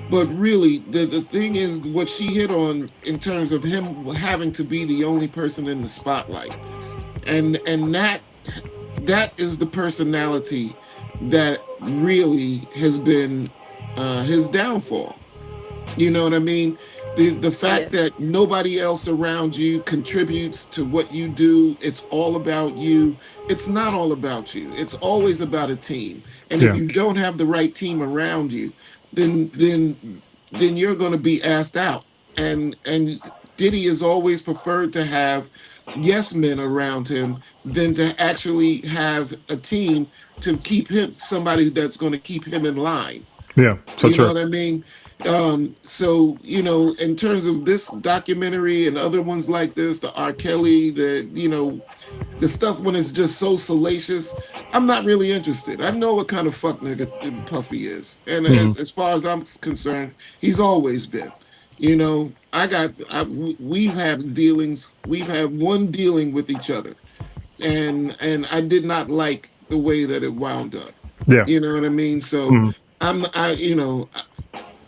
But really, the thing is what she hit on in terms of him having to be the only person in the spotlight, and that is the personality that really has been his downfall. You know what I mean? The fact that nobody else around you contributes to what you do, it's all about you. It's not all about you. It's always about a team. And if you don't have the right team around you, then you're going to be asked out. And Diddy has always preferred to have yes men around him than to actually have a team to keep him, somebody that's going to keep him in line. Yeah, so you know what I mean? So, in terms of this documentary and other ones like this, the R. Kelly, the stuff when it's just so salacious, I'm not really interested. I know what kind of fuck nigga Puffy is. And as far as I'm concerned, he's always been. We've had dealings. We've had one dealing with each other. And I did not like the way that it wound up. Yeah. You know what I mean? So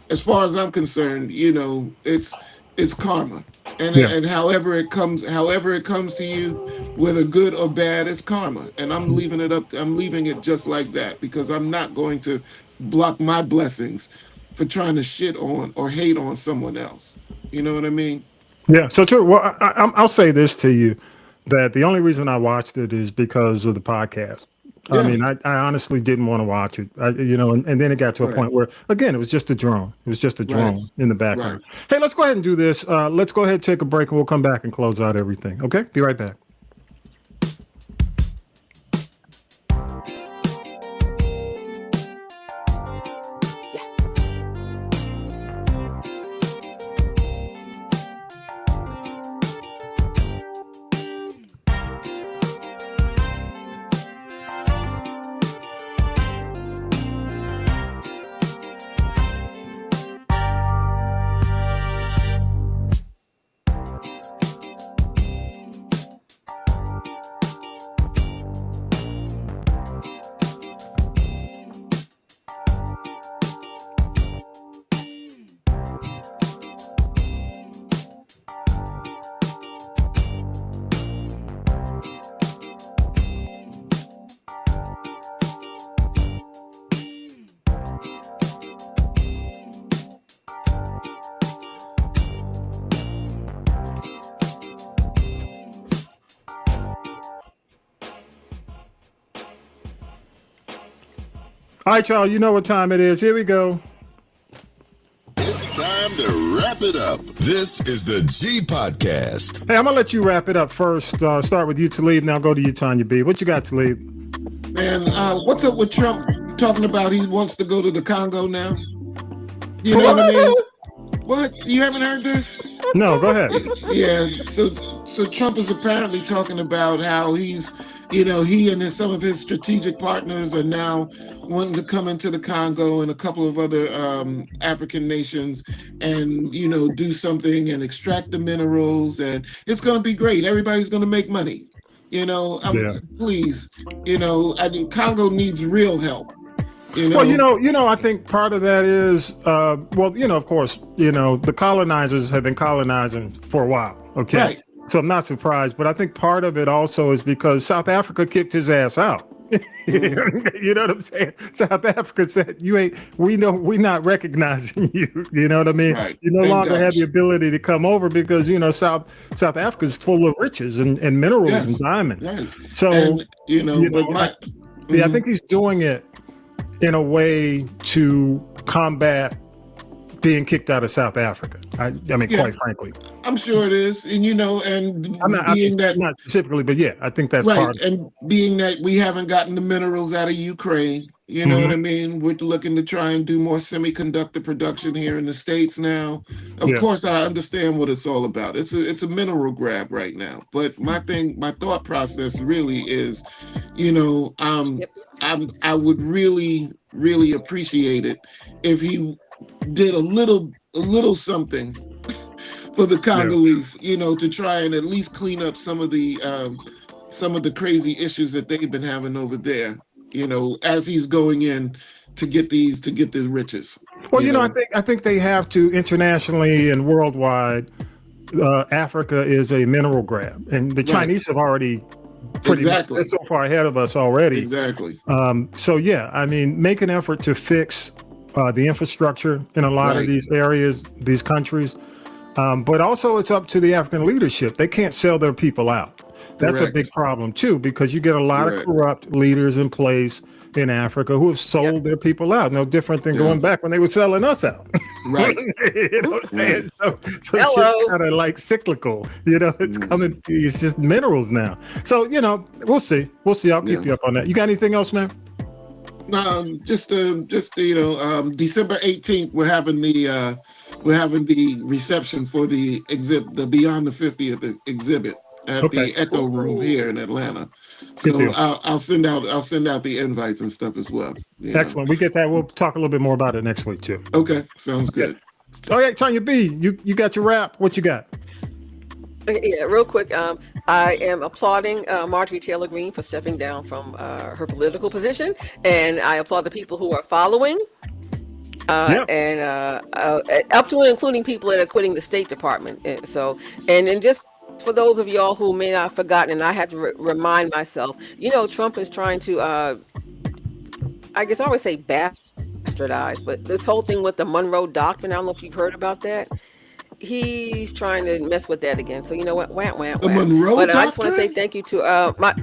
as far as I'm concerned, it's karma, and however it comes to you, whether good or bad, it's karma, and I'm leaving it just like that because I'm not going to block my blessings for trying to shit on or hate on someone else. You know what I mean? Yeah. So true. Well, I'll say this to you, that the only reason I watched it is because of the podcast. I mean, I honestly didn't want to watch it, and then it got to a point where, again, it was just a drone. It was just a drone in the background. Right. Hey, let's go ahead and do this. Let's go ahead and take a break, and we'll come back and close out everything. Okay? Be right back. All right, y'all, you know what time it is. Here we go. It's time to wrap it up. This is the G Podcast. Hey, I'm going to let you wrap it up first. Start with you, Talib. Now go to you, Tanya B. What you got, Talib? Man, what's up with Trump talking about he wants to go to the Congo now? You know what I mean? What? You haven't heard this? No, go ahead. Yeah, so Trump is apparently talking about how he's, he and some of his strategic partners are now wanting to come into the Congo and a couple of other African nations and, do something and extract the minerals. And it's going to be great. Everybody's going to make money. Please, Congo needs real help. Well, I think part of that is, of course, the colonizers have been colonizing for a while. Okay. Right. So I'm not surprised, but I think part of it also is because South Africa kicked his ass out. You know what I'm saying? South Africa said, we're not recognizing you. You know what I mean? Right. You no longer have the ability to come over because, South Africa is full of riches and minerals and diamonds. Yes. So, I think he's doing it in a way to combat being kicked out of South Africa. I mean, quite frankly, I'm sure it is, and and not specifically, but yeah, I think that's right. part. And being that we haven't gotten the minerals out of Ukraine, you know what I mean. We're looking to try and do more semiconductor production here in the States now. Of course, I understand what it's all about. It's a mineral grab right now. But my thought process really is, I would really appreciate it if he did a little something for the Congolese, to try and at least clean up some of the crazy issues that they've been having over there, as he's going in to get the riches. Well, I think they have to internationally and worldwide. Africa is a mineral grab, and the Chinese have already pretty much, they're so far ahead of us already. Exactly. So yeah, I mean, make an effort to fix the infrastructure in a lot of these areas, these countries. But also it's up to the African leadership. They can't sell their people out. That's a big problem too, because you get a lot of corrupt leaders in place in Africa who have sold their people out. No different than going back when they were selling us out. Right. You know what I'm saying? So shit's kind of like cyclical, it's coming, it's just minerals now. So, we'll see. I'll keep you up on that. You got anything else, man? Just December 18th, we're having the reception for the exhibit, the Beyond the 50th exhibit at the Echo Room here in Atlanta. So I'll send out the invites and stuff as well. Excellent. We get that. We'll talk a little bit more about it next week too. Okay, sounds good. Oh yeah, Tanya B, you got your rap. What you got? Yeah, real quick. I am applauding Marjorie Taylor Greene for stepping down from her political position, and I applaud the people who are following, and up to and including people that are quitting the State Department. And just for those of y'all who may not have forgotten, and I have to remind myself, Trump is trying to, I guess I always say bastardize, but this whole thing with the Monroe Doctrine, I don't know if you've heard about that. He's trying to mess with that again. So you know what? The Monroe Doctrine? I just want to say thank you to my.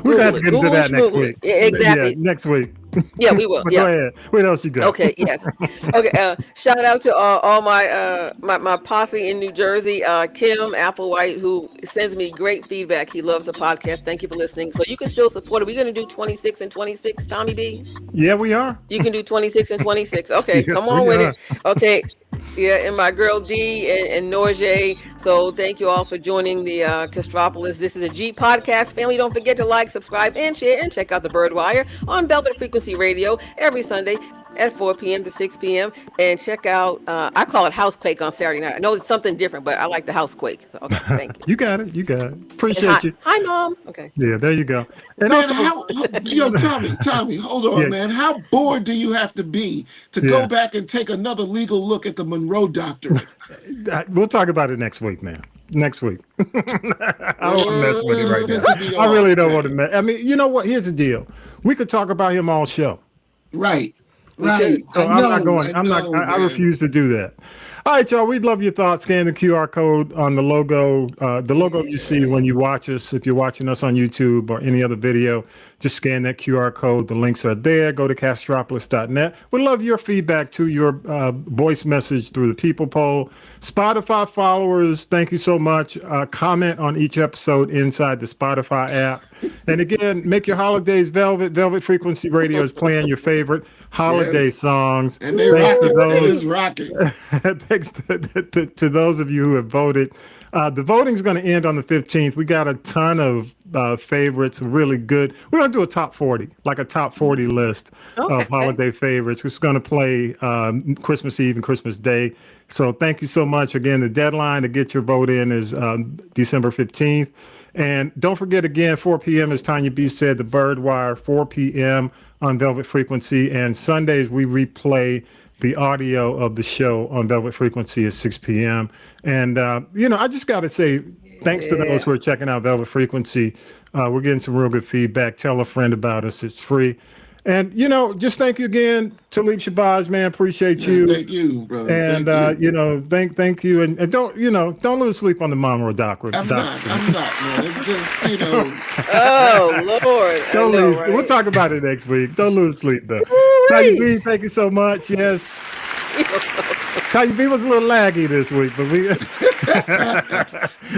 We're going to get into that next week. Yeah, exactly. Yeah, next week. Yeah, we will. Go ahead. What else you got? Okay. Yes. Okay. Shout out to all my posse in New Jersey. Kim Applewhite, who sends me great feedback. He loves the podcast. Thank you for listening. So you can still support it. We're going to do 26 and 26, Tommy B. Yeah, we are. You can do 26 and 26. Okay, yes, come on with it. Okay. Yeah, and my girl D and Norjay. So thank you all for joining the Castropolis. This is a G podcast family. Don't forget to like, subscribe, and share, and check out the Bird Wire on Velvet Frequency Radio every Sunday at 4 p.m. to 6 p.m. And check out, I call it Housequake on Saturday night. I know it's something different, but I like the Housequake. So, okay, thank you. You got it. Appreciate you. Hi, Mom. Okay. Yeah, there you go. And man, Tommy, hold on, man. How bored do you have to be to go back and take another legal look at the Monroe Doctrine? We'll talk about it next week, man. Next week. I don't want to mess with it right now. I really don't want to mess. I mean, you know what? Here's the deal. We could talk about him all show. Right. So I refuse to do that. All right, y'all. We'd love your thoughts. Scan the QR code on the logo you see when you watch us. If you're watching us on YouTube or any other video, just scan that QR code. The links are there. Go to castropolis.net. We'd love your feedback to your voice message through the People Poll. Spotify followers, thank you so much. Comment on each episode inside the Spotify app. And again, make your holidays velvet. Velvet Frequency Radio is playing your favorite holiday songs. And they're rocking. Thanks to those of you who have voted. The voting is going to end on the 15th. We got a ton of favorites, really good. We're going to do a top 40, like a top 40 list of holiday favorites. It's going to play Christmas Eve and Christmas Day. So thank you so much. Again, the deadline to get your vote in is December 15th. And don't forget, again, 4 p.m., as Tanya B said, the Bird Wire, 4 p.m. on Velvet Frequency. And Sundays, we replay the audio of the show on Velvet Frequency at 6 p.m. And, I just got to say, thanks to those who are checking out Velvet Frequency. We're getting some real good feedback. Tell a friend about us. It's free. And, just thank you again, Talib Shabazz, man. Appreciate you. Thank you, brother. And, thank you. And don't lose sleep on the Monroe Doctrine. I'm not, man. It's just, Oh, Lord. Don't lose. Right? We'll talk about it next week. Don't lose sleep, though. Tanya B, thank you so much. Yes. Tanya B was a little laggy this week, but we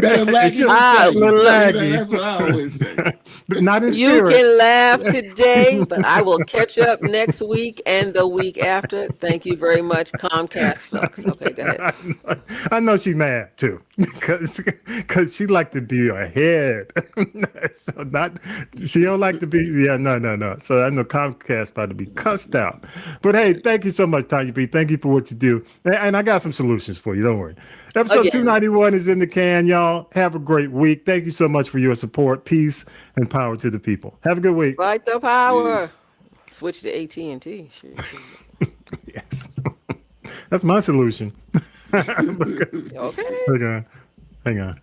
better laggy than a little laggy. That's what I always say. But not in You spirit. can laugh today, but I will catch up next week and the week after. Thank you very much. Comcast sucks. Okay, go ahead. I know she mad too, because she like to be ahead. So she don't like to be. Yeah, no. So I know Comcast about to be cussed out. But hey, thank you so much, Tanya B. Thank you for what you do, and I got some solutions for you. Don't worry. Episode 291 is in the can, y'all. Have a great week. Thank you so much for your support. Peace and power to the people. Have a good week. Fight the power. Yes. Switch to AT&T. Sure. Yes, that's my solution. Okay. Hang on.